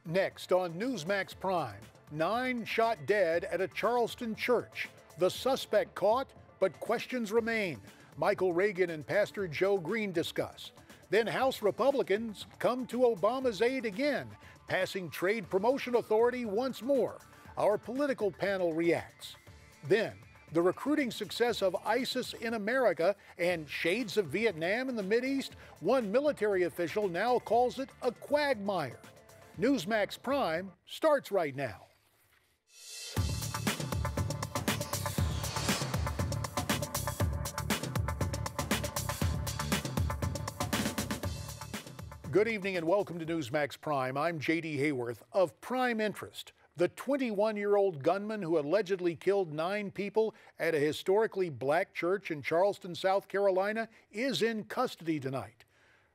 Next on Newsmax Prime, 9 shot dead at a Charleston church. The suspect caught, but questions remain. Michael Reagan and Pastor Joe Green discuss. Then House Republicans come to Obama's aid again, passing trade promotion authority once more. Our political panel reacts. Then, the recruiting success of ISIS in America and shades of Vietnam in the Mideast, one military official now calls it a quagmire. Newsmax Prime starts right now. Good evening and welcome to Newsmax Prime. I'm J.D. Hayworth. Of prime interest, the 21-year-old gunman who allegedly killed 9 people at a historically black church in Charleston, South Carolina, is in custody tonight.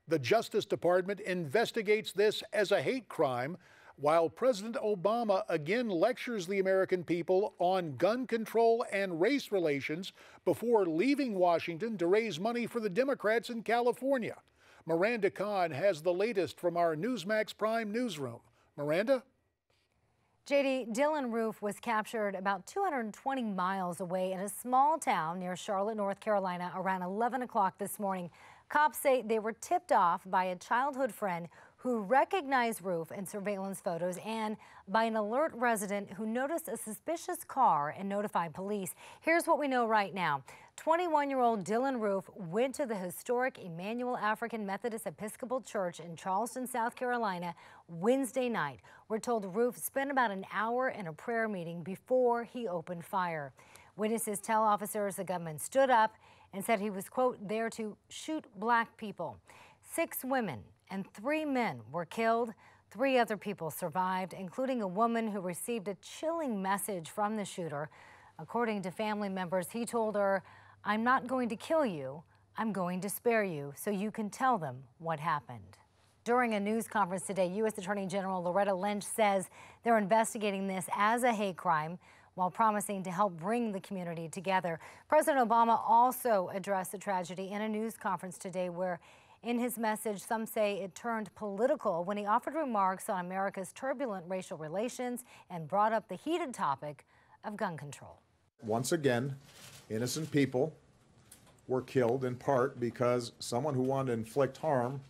The Justice Department investigates this as a hate crime, while President Obama again lectures the American people on gun control and race relations before leaving Washington to raise money for the Democrats in California. Miranda Kahn has the latest from our Newsmax Prime newsroom. Miranda? JD, Dylan Roof was captured about 220 miles away in a small town near Charlotte, North Carolina around 11 o'clock this morning. Cops say they were tipped off by a childhood friend who recognized Roof in surveillance photos and by an alert resident who noticed a suspicious car and notified police. Here's what we know right now. 21-year-old Dylan Roof went to the historic Emmanuel African Methodist Episcopal Church in Charleston, South Carolina, Wednesday night. We're told Roof spent about an hour in a prayer meeting before he opened fire. Witnesses tell officers the gunman stood up and said he was, quote, there to shoot black people. 6 women and 3 men were killed. 3 other people survived, including a woman who received a chilling message from the shooter. According to family members, he told her, "I'm not going to kill you. I'm going to spare you so you can tell them what happened." During a news conference today, U.S. Attorney General Loretta Lynch says they're investigating this as a hate crime while promising to help bring the community together. President Obama also addressed the tragedy in a news conference today where, in his message, some say it turned political when he offered remarks on America's turbulent racial relations and brought up the heated topic of gun control. Once again, innocent people were killed in part because someone who wanted to inflict harm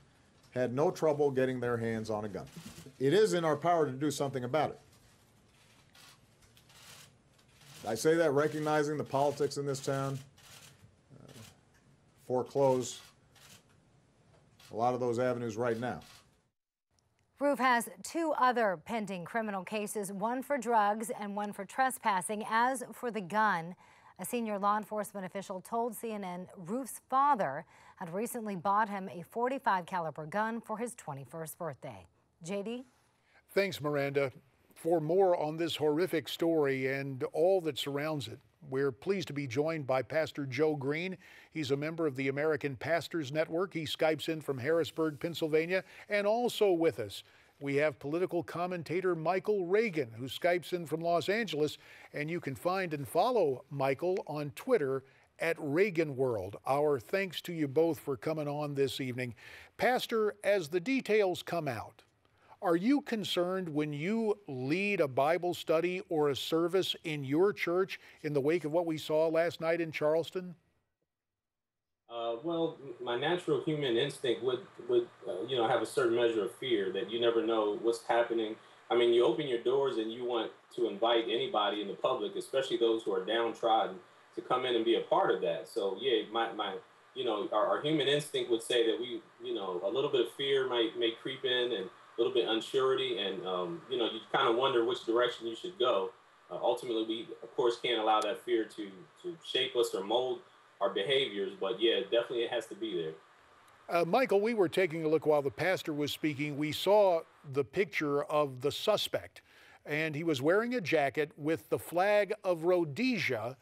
had no trouble getting their hands on a gun. It is in our power to do something about it. I say that recognizing the politics in this town foreclose a lot of those avenues right now. Roof has 2 other pending criminal cases, one for drugs and one for trespassing. As for the gun, a senior law enforcement official told CNN Roof's father had recently bought him a .45 caliber gun for his 21st birthday. JD? Thanks, Miranda. For more on this horrific story and all that surrounds it, we're pleased to be joined by Pastor Joe Green. He's a member of the American Pastors Network. He Skypes in from Harrisburg, Pennsylvania. And also with us, we have political commentator Michael Reagan, who Skypes in from Los Angeles. And you can find and follow Michael on Twitter at Reagan World. Our thanks to you both for coming on this evening. Pastor, as the details come out, are you concerned when you lead a Bible study or a service in your church in the wake of what we saw last night in Charleston? Well, my natural human instinct would have a certain measure of fear that you never know what's happening. I mean, you open your doors and you want to invite anybody in the public, especially those who are downtrodden, to come in and be a part of that. So yeah, our human instinct would say that a little bit of fear may creep in and a little bit unsurety, and you kind of wonder which direction you should go. Ultimately, we of course can't allow that fear to shape us or mold our behaviors, but yeah, definitely it has to be there. Michael, we were taking a look while the pastor was speaking. We saw the picture of the suspect, and he was wearing a jacket with the flag of Rhodesia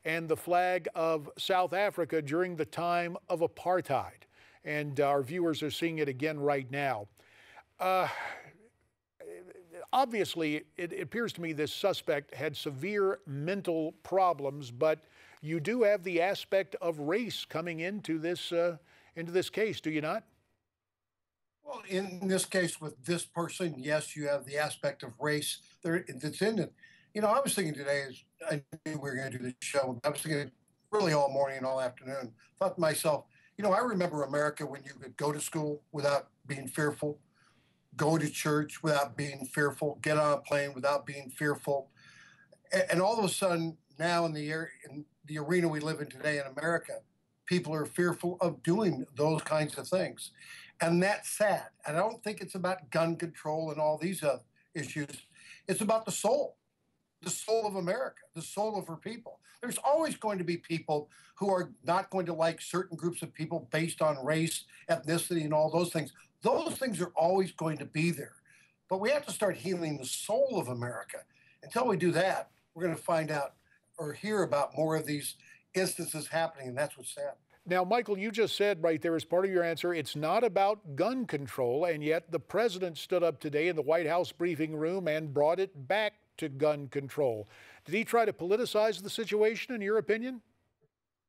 and the flag of South Africa during the time of apartheid. And our viewers are seeing it again right now. Obviously, it appears to me this suspect had severe mental problems, but you do have the aspect of race coming into this case, do you not? Well, in this case with this person, yes, you have the aspect of race there that's in it. You know, I was thinking today as I knew we were going to do this show, I was thinking really all morning and all afternoon. Thought to myself, you know, I remember America when you could go to school without being fearful, go to church without being fearful, get on a plane without being fearful. And all of a sudden, now in the arena we live in today in America, people are fearful of doing those kinds of things. And that's sad. And I don't think it's about gun control and all these other issues. It's about the soul of America, the soul of her people. There's always going to be people who are not going to like certain groups of people based on race, ethnicity, and all those things. Those things are always going to be there. But we have to start healing the soul of America. Until we do that, we're going to find out or hear about more of these instances happening, and that's what's sad. Now, Michael, you just said right there as part of your answer, it's not about gun control, and yet the president stood up today in the White House briefing room and brought it back to gun control. Did he try to politicize the situation, in your opinion?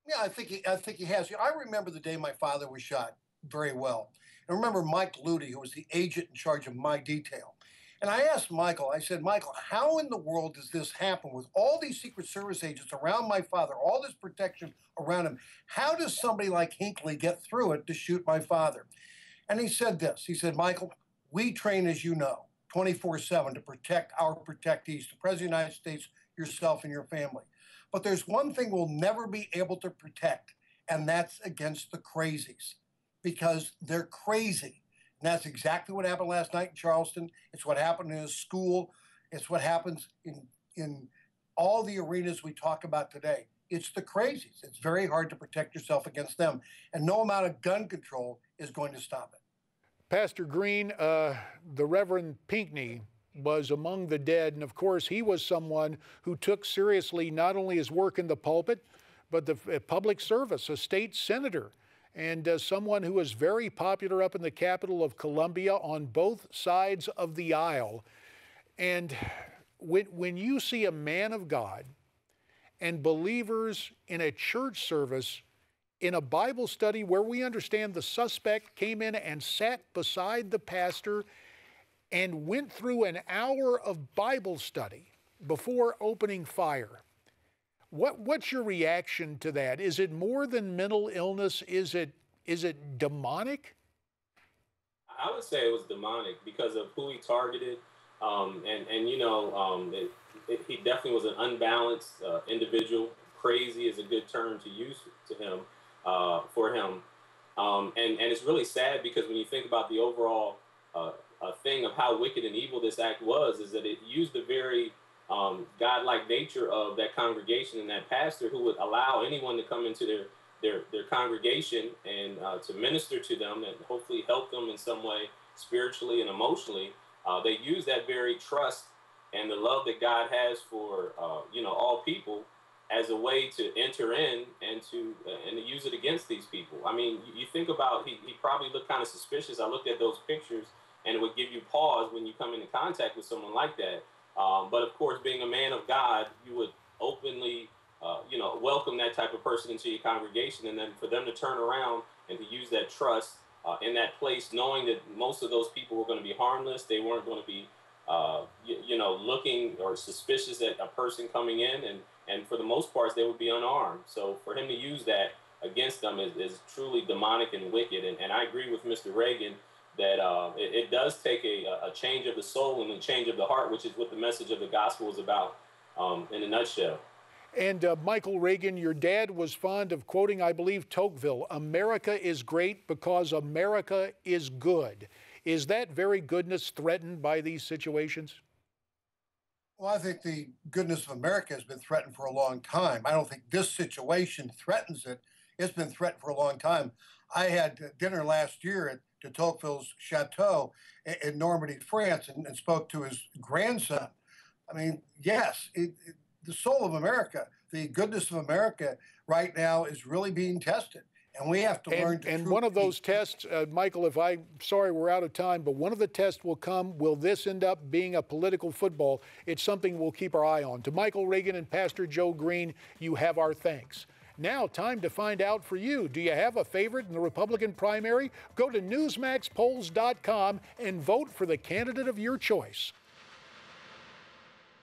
Yeah, I think he has. I remember the day my father was shot very well. I remember Mike Ludi, who was the agent in charge of my detail. And I asked Michael, I said, Michael, how in the world does this happen with all these Secret Service agents around my father, all this protection around him? How does somebody like Hinckley get through it to shoot my father? And he said this. He said, Michael, we train, as you know, 24/7 to protect our protectees, the President of the United States, yourself, and your family. But there's one thing we'll never be able to protect, and that's against the crazies, because they're crazy. And that's exactly what happened last night in Charleston. It's what happened in a school. It's what happens in all the arenas we talk about today. It's the crazies. It's very hard to protect yourself against them. And no amount of gun control is going to stop it. Pastor Green, the Reverend Pinckney was among the dead. And of course, he was someone who took seriously not only his work in the pulpit, but the public service, a state senator, and someone who was very popular up in the capital of Columbia on both sides of the aisle. And when you see a man of God and believers in a church service, in a Bible study where we understand the suspect came in and sat beside the pastor and went through an hour of Bible study before opening fire. What's your reaction to that? Is it more than mental illness? Is it demonic? I would say it was demonic because of who he targeted, and you know, he definitely was an unbalanced individual. Crazy is a good term to use to him, for him, and it's really sad because when you think about the overall thing of how wicked and evil this act was, is that it used the very godlike nature of that congregation and that pastor who would allow anyone to come into their congregation and to minister to them and hopefully help them in some way spiritually and emotionally. They use that very trust and the love that God has for you know, all people as a way to enter in and to use it against these people. I mean, you think about, he probably looked kind of suspicious. I looked at those pictures and it would give you pause when you come into contact with someone like that. But of course, being a man of God, you would openly, you know, welcome that type of person into your congregation, and then for them to turn around and to use that trust in that place, knowing that most of those people were going to be harmless, they weren't going to be, you know, looking or suspicious at a person coming in, and for the most part, they would be unarmed. So for him to use that against them is truly demonic and wicked. And I agree with Mr. Reagan that it does take a change of the soul and a change of the heart, which is what the message of the gospel is about in a nutshell. And Michael Reagan, your dad was fond of quoting, I believe, Tocqueville, America is great because America is good. Is that very goodness threatened by these situations? Well, I think the goodness of America has been threatened for a long time. I don't think this situation threatens it. It's been threatened for a long time. I had dinner last year at de Tocqueville's chateau in Normandy, France, and spoke to his grandson. I mean, yes, the soul of America, the goodness of America right now is really being tested. And we have to learn to. And one of those tests, Michael, sorry we're out of time, but one of the tests will come, will this end up being a political football? It's something we'll keep our eye on. To Michael Reagan and Pastor Joe Green, you have our thanks. Now, time to find out for you. Do you have a favorite in the Republican primary? Go to newsmaxpolls.com and vote for the candidate of your choice.